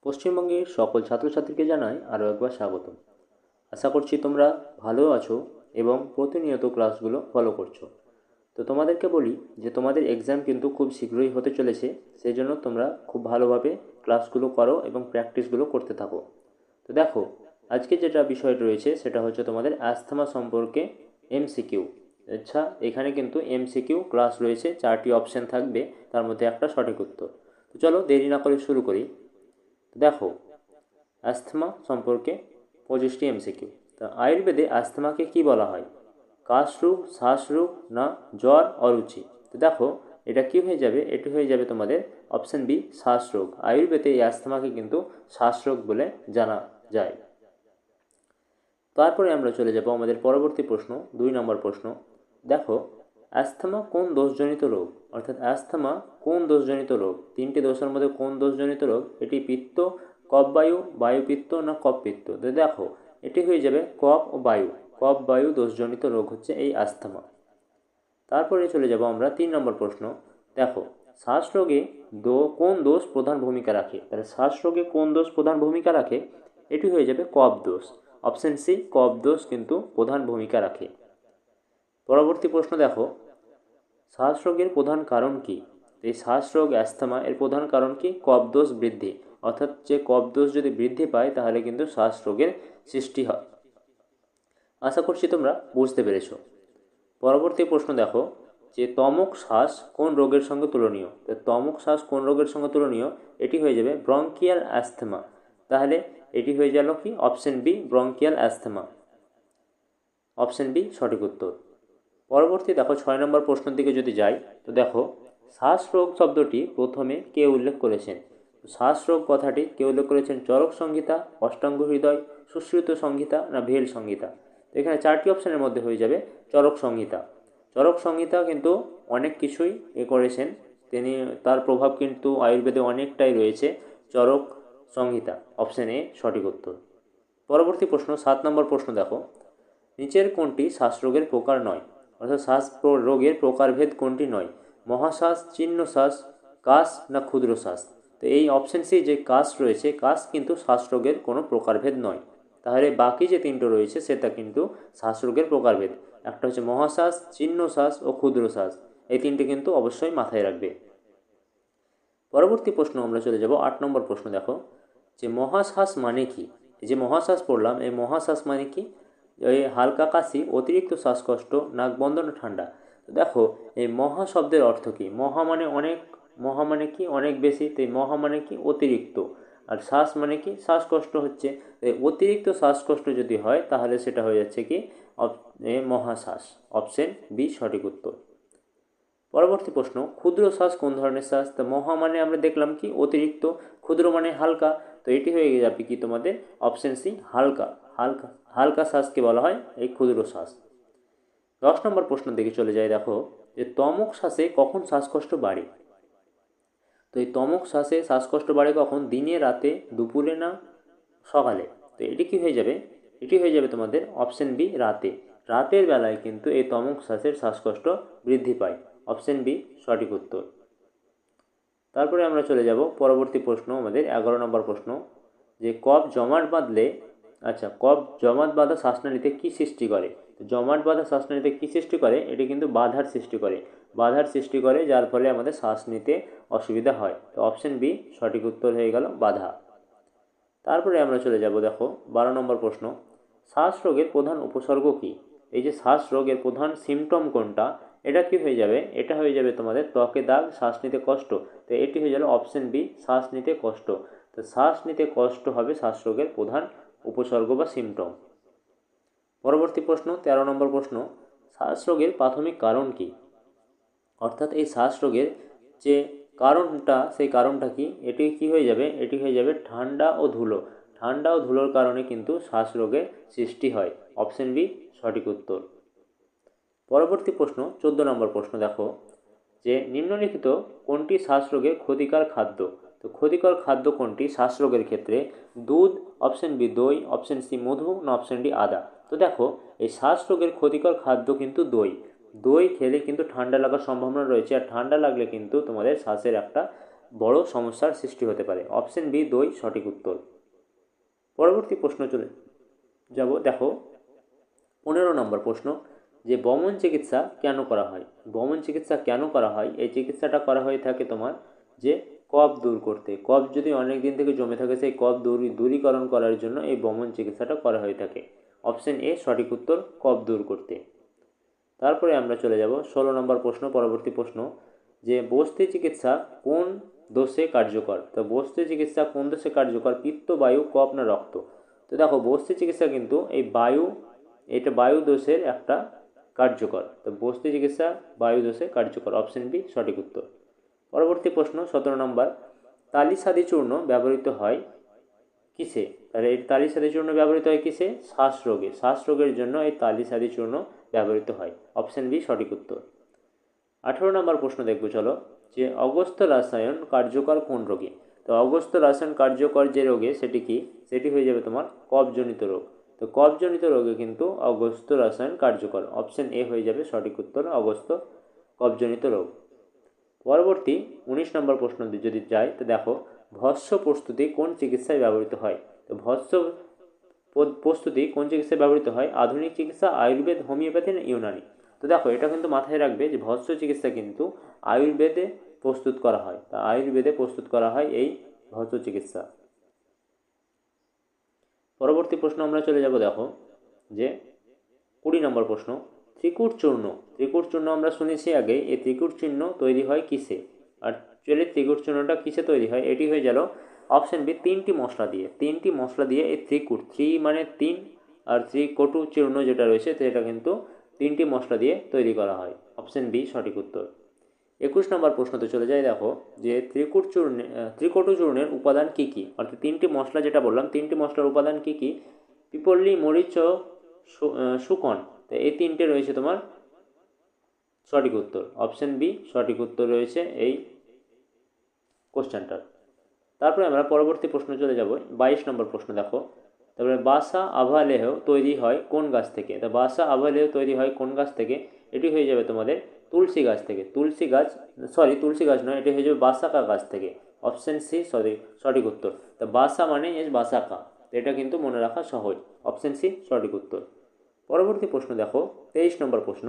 পশ্চিমবঙ্গের সকল ছাত্রছাত্রীকে জানাই আরও একবার স্বাগতম। আশা করছি তোমরা ভালো আছো এবং প্রতিনিয়ত ক্লাসগুলো ফলো করছো। তো তোমাদেরকে বলি যে তোমাদের এক্সাম কিন্তু খুব শীঘ্রই হতে চলেছে, সেই জন্য তোমরা খুব ভালোভাবে ক্লাসগুলো করো এবং প্র্যাকটিসগুলো করতে থাকো। তো দেখো, আজকে যেটা বিষয় রয়েছে সেটা হচ্ছে তোমাদের অ্যাস্থমা সম্পর্কে এমসিকিউ। আচ্ছা, এখানে কিন্তু এমসিকিউ ক্লাস রয়েছে, 4টি অপশান থাকবে, তার মধ্যে একটা সঠিক উত্তর। তো চলো দেরি না করে শুরু করি। দেখো, অ্যাস্থমা সম্পর্কে 25টি এমসিকিউ। তা আয়ুর্বেদে অ্যাস্থমাকে কি বলা হয়? কাশরোগ, শ্বাসরোগ, না জ্বর, অরুচি? তো দেখো, এটা কি হয়ে যাবে? এটি হয়ে যাবে তোমাদের অপশান বি, শ্বাসরোগ। আয়ুর্বেদে এই অ্যাস্থমাকে কিন্তু শ্বাসরোগ বলে জানা যায়। তারপরে আমরা চলে যাব আমাদের পরবর্তী প্রশ্ন, 2 নম্বর প্রশ্ন। দেখো, অ্যাস্থমা কোন দোষজনিত রোগ? অর্থাৎ অ্যাস্থমা কোন দোষজনিত রোগ? 3টি দোষের মধ্যে কোন দোষজনিত রোগ? এটি পিত্ত, কফবায়ু, বায়ুপিত্ত, না কফপিত্ত? তো দেখো, এটি হয়ে যাবে কফ ও বায়ু। কফ বায়ু দোষজনিত রোগ হচ্ছে এই অ্যাস্থমা। তারপরে চলে যাব আমরা 3 নম্বর প্রশ্ন। দেখো, শ্বাসরোগে কোন দোষ প্রধান ভূমিকা রাখে? তাহলে শ্বাসরোগে কোন দোষ প্রধান ভূমিকা রাখে? এটি হয়ে যাবে কফ দোষ। অপশন সি, কফ দোষ কিন্তু প্রধান ভূমিকা রাখে। পরবর্তী প্রশ্ন দেখো, শ্বাসরোগের প্রধান কারণ কি? এই শ্বাসরোগ অ্যাস্থমা এর প্রধান কারণ কি? কফ দোষ বৃদ্ধি। অর্থাৎ যে কফ দোষ যদি বৃদ্ধি পায় তাহলে কিন্তু শ্বাসরোগের সৃষ্টি হয়। আশা করছি তোমরা বুঝতে পেরেছো। পরবর্তী প্রশ্ন দেখো, যে তমক শ্বাস কোন রোগের সঙ্গে তুলনীয়? তো তমক শ্বাস কোন রোগের সঙ্গে তুলনীয়? এটি হয়ে যাবে ব্রঙ্কিয়াল অ্যাস্থমা। তাহলে এটি হয়ে গেল কি? Option B, bronchial asthma. Option B সঠিক উত্তর। পরবর্তী দেখো, 6 নম্বর প্রশ্নের দিকে যদি যাই, তো দেখো, শ্বাসরোগ শব্দটি প্রথমে কে উল্লেখ করেছেন? শ্বাসরোগ কথাটি কে উল্লেখ করেছেন? চরক সংহিতা, অষ্টাঙ্গ হৃদয়, সুশ্রুত সংহিতা, না ভেল সংহিতা? তো এখানে 4টি অপশানের মধ্যে হয়ে যাবে চরক সংহিতা। চরক সংহিতা কিন্তু অনেক কিছুই করেছেন তিনি, তার প্রভাব কিন্তু আয়ুর্বেদে অনেকটাই রয়েছে। চরক সংহিতা, অপশান এ সঠিক উত্তর। পরবর্তী প্রশ্ন, 7 নম্বর প্রশ্ন দেখো, নিচের কোনটি শ্বাসরোগের প্রকার নয়? অর্থাৎ শ্বাস রোগের প্রকারভেদ কোনটি নয়? মহাশ্বাস, চিহ্ন শ্বাস, কাশ, না ক্ষুদ্র শ্বাস? তো এই অপশন সি যে কাশ রয়েছে, কাশ কিন্তু শ্বাসরোগের কোনো প্রকারভেদ নয়। তাহলে বাকি যে 3টো রয়েছে সেটা কিন্তু শ্বাসরোগের প্রকারভেদ। একটা হচ্ছে মহাশ্বাস, চিহ্ন শ্বাস ও ক্ষুদ্র শ্বাস। এই 3টে কিন্তু অবশ্যই মাথায় রাখবে। পরবর্তী প্রশ্ন আমরা চলে যাব 8 নম্বর প্রশ্ন। দেখো, যে মহাশ্বাস মানে কি? এই যে মহাশ্বাস পড়লাম, এই মহাশ্বাস মানে কি? এই হালকা কাশি, অতিরিক্ত শ্বাসকষ্ট, নাক বন্ধ, না ঠান্ডা? তো দেখো, এই মহা শব্দের অর্থ কি? মহা মানে অনেক, মহা মানে কি? অনেক বেশি। তো এই মহা মানে কি? অতিরিক্ত। আর শ্বাস মানে কি? শ্বাসকষ্ট হচ্ছে। এই অতিরিক্ত শ্বাসকষ্ট যদি হয় তাহলে সেটা হয়ে যাচ্ছে কি? মহাশ্বাস। অপশন বি সঠিক উত্তর। পরবর্তী প্রশ্ন, ক্ষুদ্র শ্বাস কোন ধরনের শ্বাস? তো মহা মানে আমরা দেখলাম কি? অতিরিক্ত। ক্ষুদ্র মানে হালকা। তো এটি হয়ে যাবে কি তোমাদের অপশন সি, হালকা। হালকা, হালকা শ্বাসকে বলা হয় এই ক্ষুদ্র শ্বাস। 10 নম্বর প্রশ্নের দিকে চলে যায়। দেখো, যে তমক শ্বাসে কখন শ্বাসকষ্ট বাড়ে? তো এই তমক শ্বাসে শ্বাসকষ্ট বাড়ে কখন? দিনে, রাতে, দুপুরে, না সকালে? তো এটি কি হয়ে যাবে? এটি হয়ে যাবে তোমাদের অপশন বি, রাতে। রাতের বেলায় কিন্তু এই তমক শ্বাসের শ্বাসকষ্ট বৃদ্ধি পায়। অপশন বি সঠিক উত্তর। তারপরে আমরা চলে যাব পরবর্তী প্রশ্ন, আমাদের 11 নম্বর প্রশ্ন, যে কফ জমাট বাঁধলে, আচ্ছা, কফ জমাট বাঁধা শ্বাসনালীতে কী সৃষ্টি করে? জমাট বাঁধা শ্বাসনালীতে কী সৃষ্টি করে? এটি কিন্তু বাধার সৃষ্টি করে। বাধার সৃষ্টি করে, যার ফলে আমাদের শ্বাস নিতে অসুবিধা হয়। তো অপশন বি সঠিক উত্তর হয়ে গেল, বাধা। তারপরে আমরা চলে যাব, দেখো 12 নম্বর প্রশ্ন, শ্বাসরোগের প্রধান উপসর্গ কী? এই যে শ্বাসরোগের প্রধান সিমটম কোনটা? এটা কি হয়ে যাবে? এটা হয়ে যাবে তোমাদের ত্বকে দাগ, শ্বাস নিতে কষ্ট। তো এটি হয়ে গেল অপশন বি, শ্বাস নিতে কষ্ট। তো শ্বাস নিতে কষ্ট হবে শ্বাসরোগের প্রধান উপসর্গ বা সিমটম। পরবর্তী প্রশ্ন, 13 নম্বর প্রশ্ন, শ্বাসরোগের প্রাথমিক কারণ কী? অর্থাৎ এই শ্বাসরোগের যে কারণটা, সেই কারণটা কি? এটি কি হয়ে যাবে? এটি হয়ে যাবে ঠান্ডা ও ধুলো। ঠান্ডা ও ধুলোর কারণে কিন্তু শ্বাসরোগের সৃষ্টি হয়। অপশন বি সঠিক উত্তর। পরবর্তী প্রশ্ন, 14 নম্বর প্রশ্ন। দেখো, যে নিম্নলিখিত কোনটি শ্বাসরোগের ক্ষতিকর খাদ্য? তো ক্ষতিকর খাদ্য কোনটি শ্বাসরোগের ক্ষেত্রে? দুধ, অপশন বি দই, অপশন সি মধু, না অপশন ডি আদা? তো দেখো, এই শ্বাসরোগের ক্ষতিকর খাদ্য কিন্তু দই। দই খেলে কিন্তু ঠান্ডা লাগার সম্ভাবনা রয়েছে, আর ঠান্ডা লাগলে কিন্তু তোমাদের শ্বাসের একটা বড় সমস্যার সৃষ্টি হতে পারে। অপশন বি দই সঠিক উত্তর। পরবর্তী প্রশ্ন চলে যাব। দেখো 15 নম্বর প্রশ্ন, যে বমন চিকিৎসা কেন করা হয়? বমন চিকিৎসা কেন করা হয়? এই চিকিৎসাটা করা হয়ে থাকে তোমার যে কফ দূর করতে। কফ যদি অনেক দিন থেকে জমে থাকে, সেই কফ দূরীকরণ করার জন্য এই বমন চিকিৎসাটা করা হয়ে থাকে। অপশন এ সঠিক উত্তর, কফ দূর করতে। তারপরে আমরা চলে যাব 16 নম্বর প্রশ্ন, পরবর্তী প্রশ্ন, যে বস্তি চিকিৎসা কোন দোষে কার্যকর? তো বস্তি চিকিৎসা কোন দোষে কার্যকর? পিত্ত, বায়ু, কফ না রক্ত? তো দেখো বস্তি চিকিৎসা কিন্তু এই এটা বায়ু দোষের একটা কার্যকর। তো বস্তি চিকিৎসা বায়ু দোষে কার্যকর। অপশন বি সঠিক উত্তর। পরবর্তী প্রশ্ন 17 নম্বর, তালিসাদি চূর্ণ ব্যবহৃত হয় কিসে? তাহলে এই তালিসাদি চূর্ণ ব্যবহৃত হয় কিসে? শ্বাসরোগে। শ্বাসরোগের জন্য এই তালিসাদি চূর্ণ ব্যবহৃত হয়। অপশন বি সঠিক উত্তর। 18 নম্বর প্রশ্ন দেখব চলো, যে অগস্ত্য রসায়ন কার্যকর কোন রোগে? তো অগস্ত্য রসায়ন কার্যকর যে রোগে সেটি কি? সেটি হয়ে যাবে তোমার কফজনিত রোগ। তো কফজনিত রোগে কিন্তু অগস্ত্য রসায়ন কার্যকর। অপশন এ হয়ে যাবে সঠিক উত্তর, অগস্ত্য কফজনিত রোগ। পরবর্তী 19 নম্বর প্রশ্ন যদি যাই, তো দেখো ভস্য প্রস্তুতি কোন চিকিৎসায় ব্যবহৃত হয়? তো ভস্য প্রস্তুতি কোন চিকিৎসায় ব্যবহৃত হয়? আধুনিক চিকিৎসা, আয়ুর্বেদ, হোমিওপ্যাথি না ইউনানি? তো দেখো এটা কিন্তু মাথায় রাখবে যে ভস্য চিকিৎসা কিন্তু আয়ুর্বেদে প্রস্তুত করা হয়। তা আয়ুর্বেদে প্রস্তুত করা হয় এই ভস্য চিকিৎসা। পরবর্তী প্রশ্ন আমরা চলে যাব। দেখো যে 20 নম্বর প্রশ্ন, ত্রিকূট চূর্ণ। ত্রিকূট চূর্ণ আমরা শুনেছি আগে, এই ত্রিকূট চূর্ণ তৈরি হয় কিসে? আর অ্যাকচুয়ালি ত্রিকূট চূর্ণটা কিসে তৈরি হয়? এটি হয়ে গেল অপশন বি 3টি মশলা দিয়ে। 3টি মশলা দিয়ে এই ত্রিকূট, মানে 3, আর ত্রিকটু চূর্ণ যেটা রয়েছে সেটা কিন্তু 3টি মশলা দিয়ে তৈরি করা হয়। অপশন বি সঠিক উত্তর। 21 নম্বর প্রশ্নতে চলে যায়। দেখো যে ত্রিকটু চূর্ণের উপাদান কি কি? অর্থাৎ 3টি মশলা যেটা বললাম, 3টি মশলার উপাদান কি কি? পিপলি, মরিচ ও সুকন। তো এই 3টে রয়েছে তোমার সঠিক উত্তর। অপশন বি সঠিক উত্তর রয়েছে এই কোশ্চেনটার। তারপরে আমরা পরবর্তী প্রশ্ন চলে যাব। 22 নম্বর প্রশ্ন দেখো, তারপরে বাসা আভালেহ তৈরি হয় কোন গাছ থেকে? তো বাসা আভালেহ তৈরি হয় কোন গাছ থেকে? এটি হয়ে যাবে তোমাদের তুলসী গাছ থেকে। তুলসী গাছ নয়, এটি হয়ে যাবে বাসাকা গাছ থেকে। অপশন সি সঠিক উত্তর। তো বাসা মানে বাসাকা, এটা কিন্তু মনে রাখা সহজ। অপশন সি সঠিক উত্তর। পরবর্তী প্রশ্ন দেখো 23 নম্বর প্রশ্ন,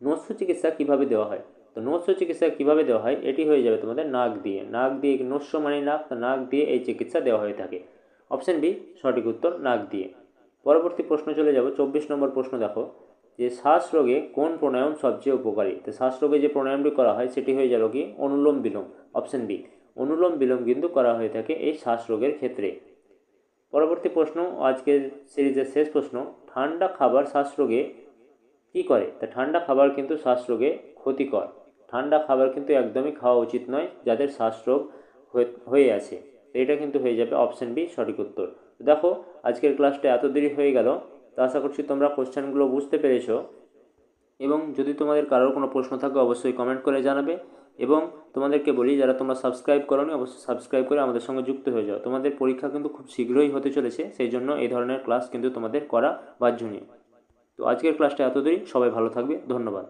নস্য চিকিৎসা কিভাবে দেওয়া হয়? তো নস্য চিকিৎসা কিভাবে দেওয়া হয়? এটি হয়ে যাবে তোমাদের নাক দিয়ে। নস্য মানে নাক, তো নাক দিয়ে এই চিকিৎসা দেওয়া হয়ে থাকে। অপশন বি সঠিক উত্তর, নাক দিয়ে। পরবর্তী প্রশ্ন চলে যাব। 24 নম্বর প্রশ্ন দেখো, যে শ্বাসরোগে কোন প্রাণায়াম সবচেয়ে উপকারী? তো শ্বাসরোগে যে প্রাণায়ামটি করা হয় সেটি হয়ে গেল কি? অনুলোম বিলোম। অপশন বি অনুলোম বিলোম কিন্তু করা হয়ে থাকে এই শ্বাসরোগের ক্ষেত্রে। পরবর্তী প্রশ্ন, আজকের সিরিজের শেষ প্রশ্ন, ঠান্ডা খাবার শ্বাসরোগে কী করে? তা ঠান্ডা খাবার কিন্তু শ্বাসরোগে ক্ষতিকর। ঠান্ডা খাবার কিন্তু একদমই খাওয়া উচিত নয় যাদের শ্বাসরোগ হয়ে আছে। তো এটা কিন্তু হয়ে যাবে অপশন বি সঠিক উত্তর। দেখো আজকের ক্লাসটা এত দেরি হয়ে গেল, তো আশা করছি তোমরা কোশ্চেনগুলো বুঝতে পেরেছো। এবং যদি তোমাদের কারোর কোনো প্রশ্ন থাকে অবশ্যই কমেন্ট করে জানাবে। এবং তোমাদেরকে বলি, যারা তোমরা সাবস্ক্রাইব করোনি অবশ্যই সাবস্ক্রাইব করে আমাদের সঙ্গে যুক্ত হয়ে যাও। তোমাদের পরীক্ষা কিন্তু খুব শীঘ্রই হতে চলেছে, সেই জন্য এই ধরনের ক্লাস কিন্তু তোমাদের করা বাঞ্ছনীয়। তো আজকের ক্লাসটা এত দেরি, সবাই ভালো থাকবে, ধন্যবাদ।